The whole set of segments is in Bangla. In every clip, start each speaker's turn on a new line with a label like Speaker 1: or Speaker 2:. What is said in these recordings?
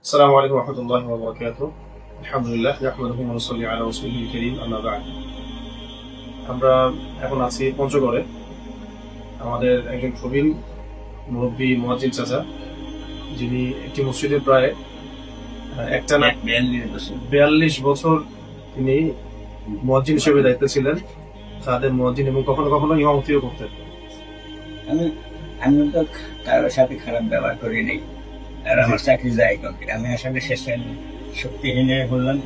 Speaker 1: আসসালামু আলাইকুম রহমতুল্লাহি ওয়া বারাকাতুহু। আলহামদুলিল্লাহ নাহমাদুহু ওয়া নুসাল্লি আলা রাসূলিল কারীম, আম্মা বা'দ। আমরা এখন আছি পঞ্চগড়ে। আমাদের একজন প্রবীণ মুরব্বী মুয়াজ্জিন চাচা, যিনি একটি মসজিদে প্রায় একটানা 42 বছর তিনি মুয়াজ্জিন হিসেবে দায়িত্বে ছিলেন। তাদের মুয়াজ্জিন এবং কখনো কখনো ইমামতিও করতেন।
Speaker 2: আমি তো কারোর সাথে খারাপ ব্যবহার করিনি, আর আমার চাকরি যায় আমি আসলে শেষে শক্তিহীন বললাম।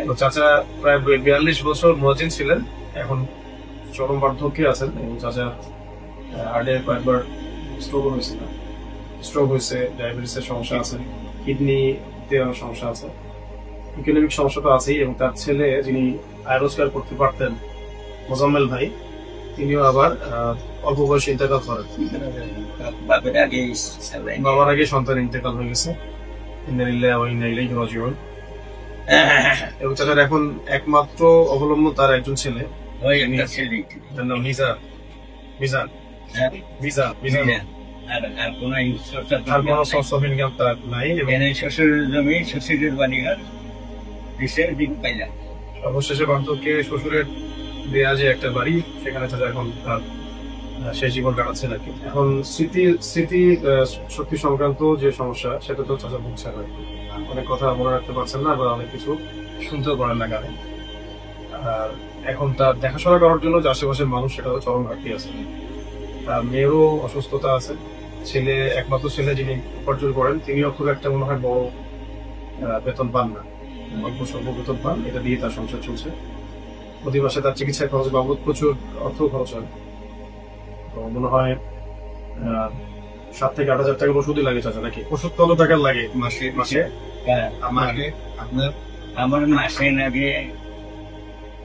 Speaker 1: তো চাচা প্রায় 42 বছর মুয়াজ্জিন ছিলেন, এখন চরম বার্ধক্যে আছেন এবং চাচা হার্টে কয়েকবার স্ট্রোক হয়েছে, ডায়াবেটিসের সমস্যা আছে, কিডনিতে অনেক সমস্যা আছে, ইকোনমিক সমস্যা তো আছেই। এবং তার ছেলে যিনি আয় রোজগার করতে পারতেন, মোজাম্মেল ভাই, তিনিও আবার অল্প বয়সে ইন্তেকাল করেন। বাবার আগে সন্তান ইন্তেকাল হয়ে গেছে। এবং চাচার এখন একমাত্র অবলম্বন তার একজন ছেলে, অবশেষে বার্ধক্যে শ্বশুরের দেয়া যে একটা বাড়ি, সেখানে চাচা এখন তার সেই জীবন কাটাচ্ছে নাকি। এখন স্মৃতি শক্তি সংক্রান্ত যে সমস্যা, সেটা তো চাচা ভুগছে না, অনেক কথা মনে রাখতে পারছেন না, বা অনেক কিছু শুনতেও পারেন না গানে। আর এখন তার দেখাশোনা করার জন্য যে আশেপাশের মানুষ, সেটাও চরম ঘাটতি আছে। তার মেয়েরও অসুস্থতা আছে। একমাত্র ছেলে যিনি উপার্জন করেন, তিনিও খুব একটা মনে হয় বড় বেতন পান না, অল্প স্বল্প বেতন পান, এটা দিয়ে তার সংসার চলছে। প্রতি মাসে তার চিকিৎসা খরচ বাবদ প্রচুর অর্থ খরচ হয়। তো মনে হয় 7 থেকে 8 হাজার টাকার ওষুধই লাগে চাচা, নাকি? ওষুধ কত টাকার লাগে মাসে?
Speaker 2: আমার মাসে লাগে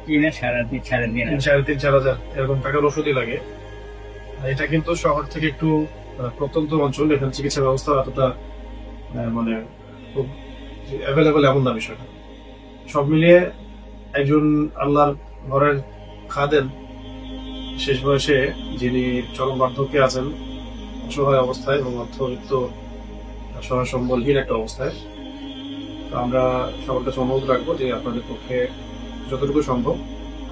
Speaker 1: 3,500-4,500 এরকম টাকার ওষুধই লাগে। এটা কিন্তু শহর থেকে একটু প্রত্যন্ত অঞ্চল, এখানে চিকিৎসা ব্যবস্থা এতটা মানে খুব অ্যাভেলেবল এমন না বিষয়টা। সব মিলিয়ে একজন আল্লাহর ঘরের খাদেম, শেষ বয়সে যিনি চরম বার্ধক্যে আছেন, অসহায় অবস্থায় এবং অর্থবিত্ত সহায় সম্বলহীন একটা অবস্থায়। তো আমরা সবার কাছে অনুরোধ রাখবো যে আপনাদের পক্ষে যতটুকু সম্ভব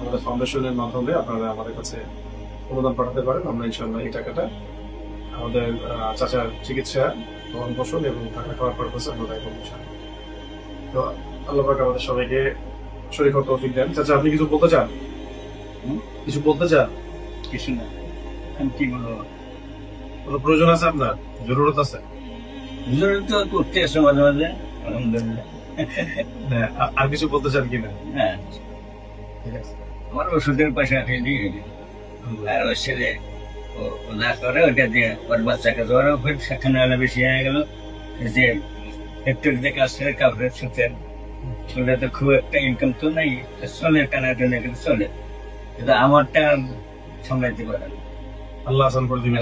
Speaker 1: আমাদের ফাউন্ডেশনের মাধ্যমে আপনারা আমাদের কাছে অনুদান পাঠাতে পারেন। আমরা ইনশাআল্লাহ এই টাকাটা আমাদের চাচার চিকিৎসা, ভরণ পোষণ এবং টাকা খাওয়ার পারপাসে আমরা ব্যয় করবো। তো আল্লাহ পাক আমাদের সবাইকে শরীর হওয়ার তৌফিক দেন। চাচা, আপনি কিছু বলতে চান?
Speaker 2: কিছু না, আমি কি বলবো?
Speaker 1: কোনো প্রয়োজন আছে আপনার? জরুরত আছে?
Speaker 2: জরুরত তো করতে আসে মাঝে মাঝে, আলহামদুলিল্লাহ।
Speaker 1: আর কিছু বলতে চান কিনা?
Speaker 2: হ্যাঁ, ঠিক আছে। আমার ওষুধের পয়সা খেয়ে দিয়ে আর ওর ছেলে ও না করে, ওইটা দিয়ে ওর বাচ্চাকে জ্বর সেখানে আলো বেশি হয়ে গেল। যে একটু যে কাজ করে কাপড়ের সুতের, ওটা তো খুব একটা ইনকাম তো নাই, চলে কানার জন্য চলে, কিন্তু আমারটা সামলাইতে পারে না।
Speaker 1: আল্লাহ আসান করে দিবেন।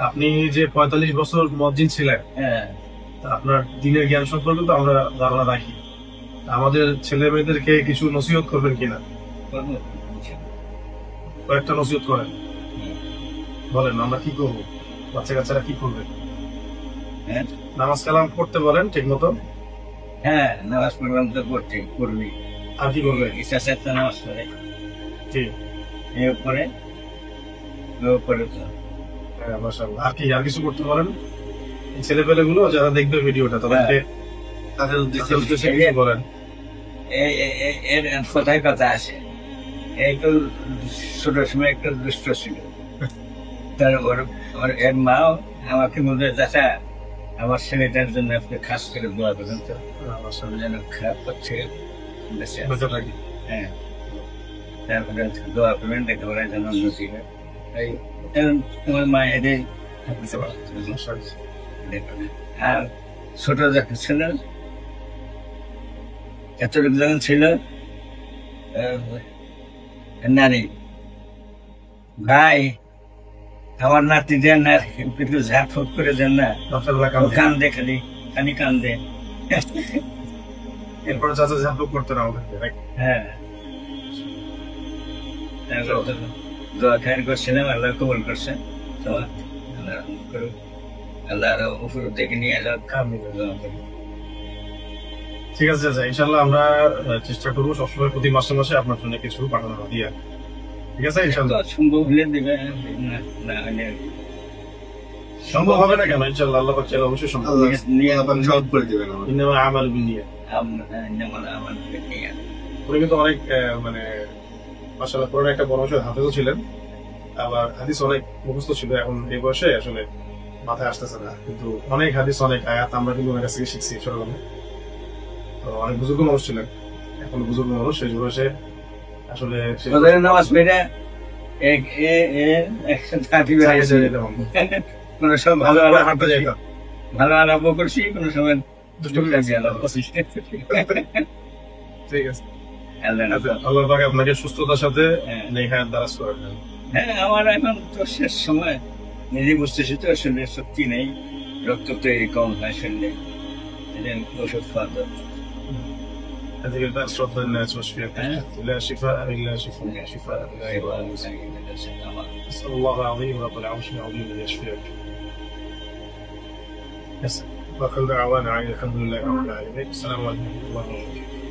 Speaker 1: আপনি যে 45 বছর মুয়াজ্জিন ছিলেন, আপনার দিনের জ্ঞান সম্পর্কে তো আমরা ধারণা রাখি। আমাদের ছেলে মেয়েদেরকে কিছু নসিহত করবেন কিনা? কয়েকটা নসিহত করেন, বলেন। আমরা কি করবো? বাচ্চা কাচ্চারা কি করবে? নামাজ কালাম পড়তে বলেন ঠিক মতো।
Speaker 2: হ্যাঁ, নামাজ পড়লাম তো করবি।
Speaker 1: আর কি করবে?
Speaker 2: ইচ্ছা চাইতে নামাজ পড়ে, ঠিক পরে
Speaker 1: আর কিছু করতে পারেন। ছেলে পেলে গুলো যারা দেখবে ভিডিওটা, তাদের উদ্দেশ্যে কিছু বলেন।
Speaker 2: এর কোথায় কথা আছে, এই তো ছোট সময় একটা দুষ্ট ছিল। এর মাও আমাকে বলবে, চাচা আমার ছেলেটার জন্য আপনি খাস করে দোয়া করেন, তো আমার সঙ্গে যেন খারাপ করছে। হ্যাঁ, তারপরে দোয়া করবেন, দেখতে পারেন যেন উন্নতি হয়। তোমার মা এদের আর ছোট যখন ছিল, এতটুকু যখন ছিল, নারী ভাই আমার নাতি দেন না, একটু ঝাঁকফুক করে দেন না, কান্দে খালি কান্দে।
Speaker 1: এরপরে চাচা ঝাঁকফুক করতে না হবে।
Speaker 2: হ্যাঁ, দোয়া খায়ের করছিলাম, আল্লাহ কবুল করছে। আল্লাহ আরো উপর থেকে নিয়ে যাও।
Speaker 1: ঠিক আছে চাচা, ইনশাল্লাহ আমরা চেষ্টা করবো সবসময় প্রতি মাসে মাসে আপনার জন্য কিছু পাঠানো দিয়ে। ঠিক আছে ইনশাল্লাহ।
Speaker 2: সম্ভব হলে দেবে, না হলে
Speaker 1: সম্ভব হবে না কেন? ইনশাল্লাহ আল্লাহ পাক চাইলে অবশ্যই সম্ভব।
Speaker 2: নিয়ে
Speaker 3: সহজ করে দিবেন আমাদের।
Speaker 1: ইন্নামা আমালু বিন্নিয়াত।
Speaker 2: আমার নিয়ে
Speaker 1: উনি কিন্তু অনেক মানে মাশাআল্লাহ পুরো একটা বড় বয়সের হাফেজও ছিলেন, আবার হাদিস অনেক মুখস্থ ছিল। এখন এই বয়সে আসলে মাথায় আসতেছে না, কিন্তু অনেক হাদিস অনেক আয়াত আমরা কিন্তু ওনার কাছ থেকে শিখছি ছোটবেলায়। তো অনেক বুজুর্গ মানুষ ছিলেন, এখন বুজুর্গ মানুষ, সেই বয়সে আসলে
Speaker 2: নামাজ পড়ে একসাথে কোনো সময় ভালো
Speaker 1: হাঁটতে যাইতাম।
Speaker 2: ভালো আরম্ভ করছি, কোনো সময়
Speaker 1: ঠিক আছে, আল্লাহ পাক আপনাকে সুস্থতার সাথে নেক হায়াত দারাজ করেন।
Speaker 2: হ্যাঁ, আমার এখন তো শেষ সময়, নিজে বুঝতেছি তো আসলে শক্তি নেই, রক্ত তৈরি কম হয় শরীরে, ওষুধ খাওয়া দরকার।
Speaker 1: هذه البأس رب الناس واشفيك، لا شفاء إلا شفاء نسأل الله العظيم رب العرش العظيم أن يشفيك. وآخر دعوانا الحمد لله رب العالمين. السلام عليكم ورحمة الله وبركاته.